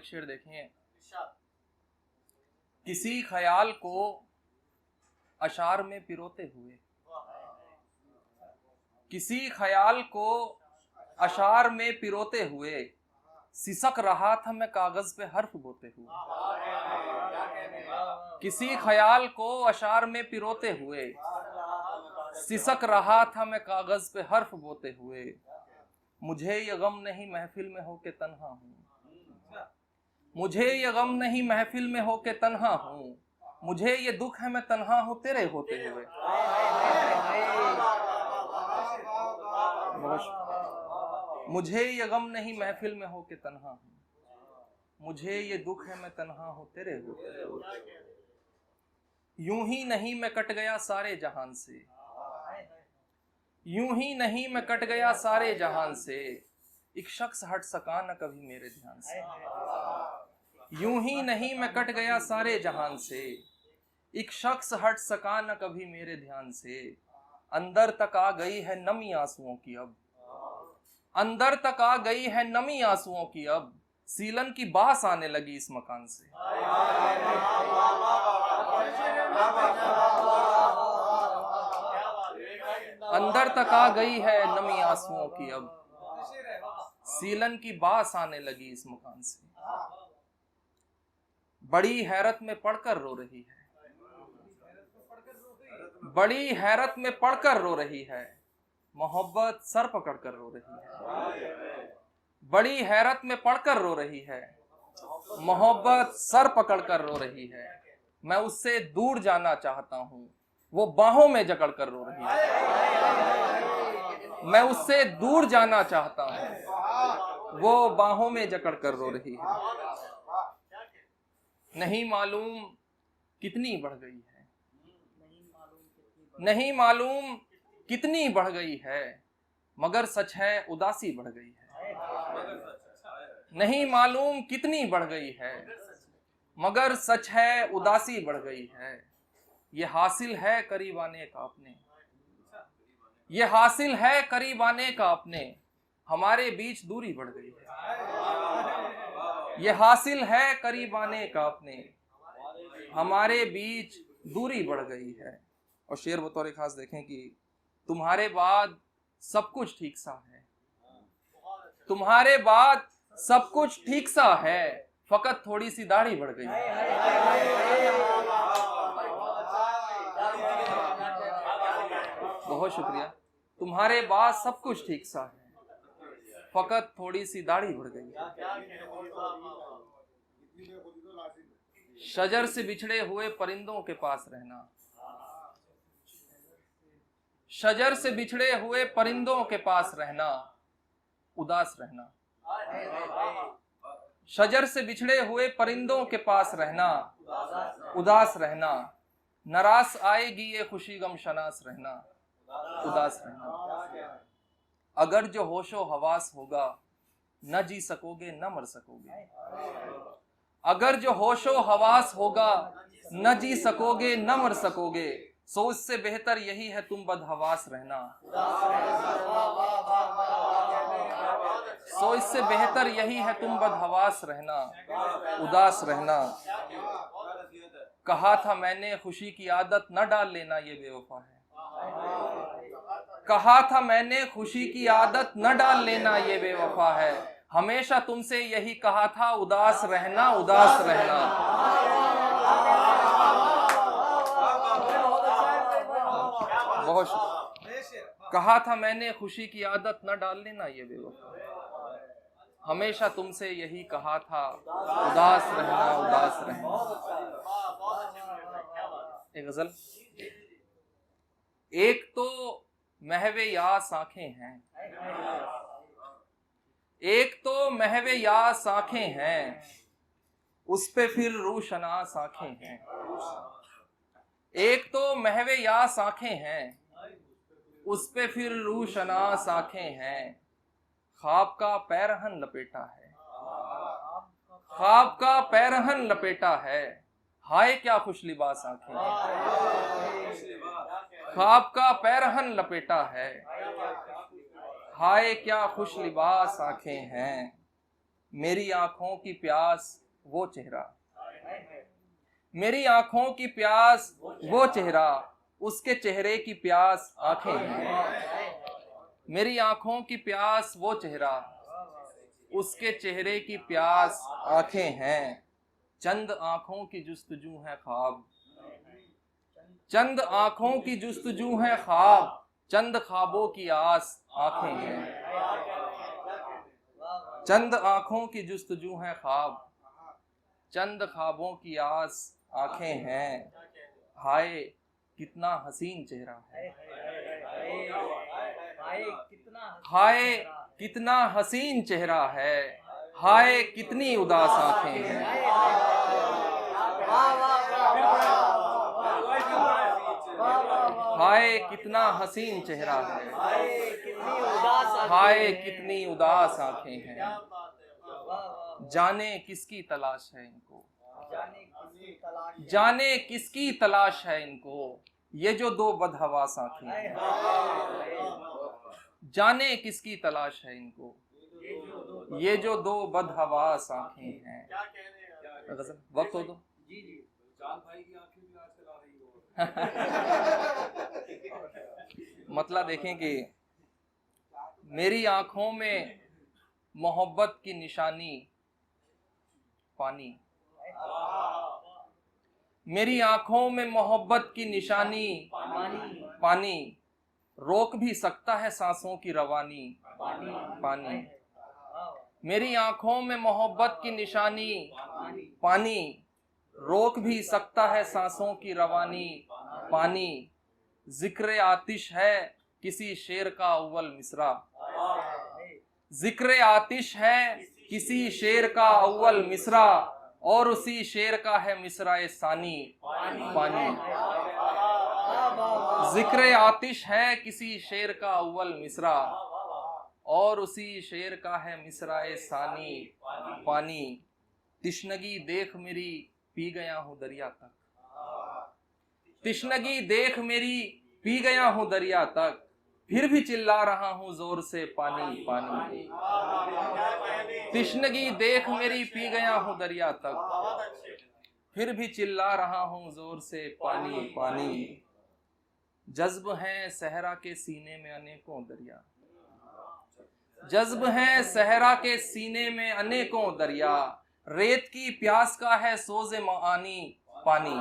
एक शेर देखें। किसी ख्याल को अशार में पिरोते हुए, किसी ख्याल को अशार में पिरोते हुए, सिसक रहा था मैं कागज पे हर्फ बोते हुए। किसी ख्याल को अशार में पिरोते हुए, सिसक रहा था मैं कागज पे हर्फ बोते हुए। मुझे ये गम नहीं महफिल में हो के तन्हा हूँ, मुझे ये गम नहीं महफिल में हो के तन्हा हूँ, मुझे ये दुख है मैं तन्हा हूँ तेरे होते हुए। मुझे ये गम नहीं महफिल में हो के तन्हा हूँ, मुझे ये दुख है मैं तन्हा हूँ तेरे होते हुए। यूं ही नहीं मैं कट गया सारे जहान से, यूं ही नहीं मैं कट गया सारे जहान से, एक शख्स हट सका न कभी मेरे ध्यान से। यूं ही नहीं मैं कट गया सारे जहान से, एक शख्स हट सका न कभी मेरे ध्यान से। अंदर तक आ गई है नमी आंसुओं की अब, अंदर तक आ गई है नमी आंसुओं की अब, सीलन की बास आने लगी इस मकान से। अंदर तक आ गई है नमी आंसुओं की अब, सीलन की बास आने लगी इस मकान से। बड़ी हैरत में पढ़कर रो रही है, बड़ी हैरत में पढ़कर रो रही है, मोहब्बत सर पकड़कर रो रही है। बड़ी हैरत में पढ़कर रो रही है, मोहब्बत सर पकड़कर रो रही है। मैं उससे दूर जाना चाहता हूँ, वो बाहों में जकड़ कर रो रही है। मैं उससे दूर जाना चाहता हूँ, वो बाहों में जकड़ कर रो रही है। नहीं मालूम कितनी बढ़ गई है, नहीं मालूम कितनी बढ़ गई है, मगर सच है उदासी बढ़ गई है। नहीं मालूम कितनी बढ़ गई है, मगर सच है उदासी बढ़ गई है। ये हासिल है करीब आने का अपने, ये हासिल है करीब आने का अपने, हमारे बीच दूरी बढ़ गई है। ये हासिल है करीब आने का अपने, हमारे बीच दूरी बढ़ गई है। और शेर बतौर खास देखें कि तुम्हारे बाद सब कुछ ठीक सा है, तुम्हारे बाद सब कुछ ठीक सा है, फकत थोड़ी सी दाढ़ी बढ़ गई है। बहुत शुक्रिया। तुम्हारे बाद सब कुछ ठीक सा है, फकत थोड़ी सी दाढ़ी बढ़ गई है। शजर से बिछड़े हुए परिंदों के पास रहना, शजर से बिछड़े हुए परिंदों के पास रहना, उदास रहना। शजर से बिछड़े हुए परिंदों के पास रहना, उदास रहना। नाराज आएगी ये खुशी गम शनास रहना, उदास रहना। अगर जो होशो हवास होगा, न जी सकोगे न मर सकोगे। अगर जो होशो हवास होगा, न जी सकोगे न मर सकोगे। सो इससे बेहतर यही है तुम बदहवास रहना, सो इससे बेहतर यही है तुम बदहवास रहना, उदास रहना। कहा था मैंने खुशी की आदत न डाल लेना ये बेवफा है। कहा था मैंने खुशी की आदत न डाल लेना ये बेवफा है। हमेशा तुमसे यही कहा था उदास रहना, उदास रहना। बहुत शुक्रिया। कहा था मैंने खुशी की आदत न डाल लेना ये बेवफा है। हमेशा तुमसे यही कहा था उदास रहना, उदास रहना। एक गजल। एक तो महवे यास आंखें हैं, एक तो महवे यास आंखें हैं, उस पे फिर रूशनास आंखें हैं। एक तो महवे यास आंखें हैं, उस पे फिर रूशनास आंखें हैं। ख्वाब का पैरहन लपेटा है, ख्वाब का पैरहन लपेटा है, हाय क्या खुश लिबास आंखें हैं। ख्वाब का पैरहन लपेटा है, हाय क्या खुश लिबास आंखें हैं। मेरी आंखों की प्यास वो चेहरा, मेरी आंखों की प्यास वो चेहरा, उसके चेहरे की प्यास आंखें हैं। मेरी आंखों की प्यास वो चेहरा, उसके चेहरे की प्यास आंखें हैं। चंद आंखों की जुस्तजू है ख्वाब, चंद आंखों की जुस्तजू है ख्वाब, चंद ख्वाबों की आस आंखें हैं। चंद आंखों की जुस्तजू है ख्वाब, चंद ख्वाबों की आस आंखें हैं। हाय कितना हसीन चेहरा है, हाय कितना हसीन चेहरा है, हाय कितनी उदास आंखें हैं। हाय कितना हसीन चेहरा है, हाय कितनी उदास आंखें हैं। जाने किसकी तलाश है इनको, जाने किसकी तलाश है इनको, ये जो दो बदहवास आंखें हैं। जाने किसकी तलाश है इनको, ये जो दो बदहवास आंखें हैं। वक्त हो दो मतलब देखें कि मेरी आंखों में मोहब्बत की निशानी पानी, मेरी आंखों में मोहब्बत की निशानी पानी, रोक भी सकता है सांसों की रवानी पानी। मेरी आंखों में मोहब्बत की निशानी पानी, रोक भी सकता है सांसों की रवानी पानी। जिक्र आतिश है किसी शेर का अव्वल मिसरा, जिक्र आतिश है किसी शेर का अव्वल मिसरा, और उसी शेर का है मिसरा सानी पानी। जिक्र आतिश है किसी शेर का अव्वल मिसरा, और उसी शेर का है मिसरा सानी पानी। तिश्नगी देख मेरी पी गया हूँ दरिया तक, तिश्नगी देख मेरी पी गया हूँ दरिया तक, फिर भी चिल्ला रहा हूँ जोर से पानी पानी। तिश्नगी देख मेरी पी गया हूँ दरिया तक, फिर भी चिल्ला रहा हूँ जोर से पानी पानी। जज्ब है सहरा के सीने में अनेकों दरिया, जज्ब है सहरा के सीने में अनेकों दरिया, रेत की प्यास का है सोज़े मानी पानी।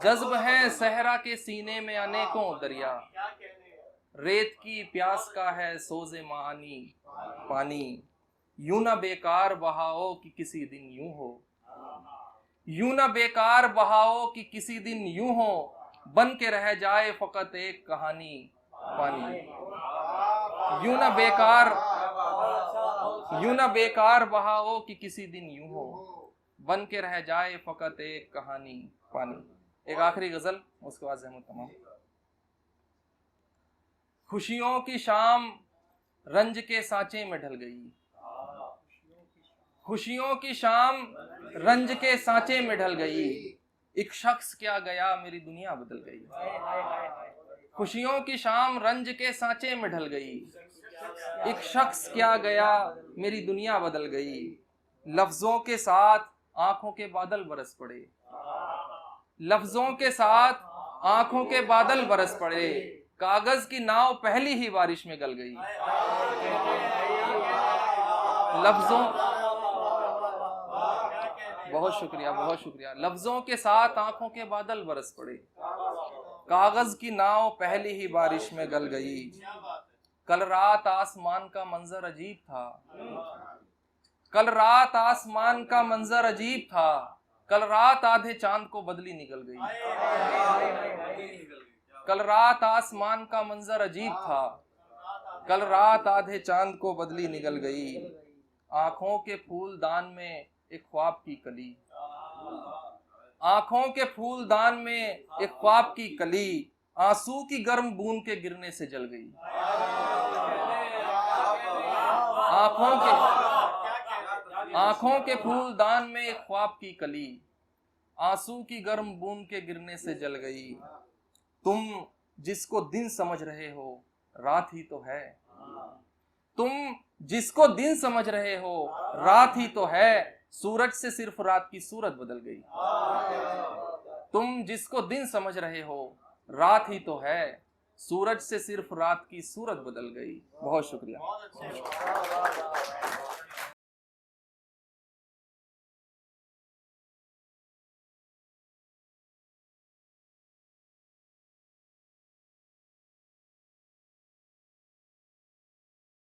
जज्ब है सहरा के सीने में अनेकों दरिया, रेत की प्यास का है सोज़े मानी पानी। यूं ना बेकार बहाओ कि किसी दिन यूं हो, यूं ना बेकार बहाओ कि किसी दिन यूं हो, बन के रह जाए फकत एक कहानी पानी। यूं ना बेकार, यूं ना बेकार बहाओ कि किसी दिन यूं हो, बन के रह जाए फकत एक कहानी पानी। एक आखिरी गजल, उसके बाद ज़हमत तमाम। खुशियों की शाम रंज के सांचे में ढल गई, खुशियों की शाम रंज के सांचे में ढल गई, एक शख्स क्या गया मेरी दुनिया बदल गई। खुशियों की शाम रंज के सांचे में ढल गई, एक शख्स क्या गया मेरी दुनिया बदल गई। लफ्जों के साथ आंखों के बादल बरस पड़े, लफ्जों के साथ आंखों के बादल बरस पड़े, कागज की नाव पहली ही बारिश में गल गई। लफ्जों, बहुत शुक्रिया बहुत शुक्रिया। लफ्जों के साथ आंखों के बादल बरस पड़े, कागज की नाव पहली ही बारिश में गल गई। कल रात आसमान का मंजर अजीब था, कल रात आसमान का मंजर अजीब था, कल रात आधे चांद को बदली निकल गई। कल रात आसमान का मंजर अजीब था, कल रात आधे चांद को बदली निकल गई। आंखों के फूलदान में एक ख्वाब की कली, आंखों के फूलदान में एक ख्वाब की कली, आंसू की गर्म बूंद के गिरने से जल गई। आंखों के फूलदान में एक ख्वाब की कली, आंसू की गर्म बूंद के गिरने से जल गई। तुम जिसको दिन समझ रहे हो रात ही तो है, तुम जिसको दिन समझ रहे हो रात ही तो है, सूरज से सिर्फ रात की सूरत बदल गई। तुम जिसको दिन समझ रहे हो रात ही तो है, सूरज से सिर्फ रात की सूरत बदल गई। बहुत शुक्रिया।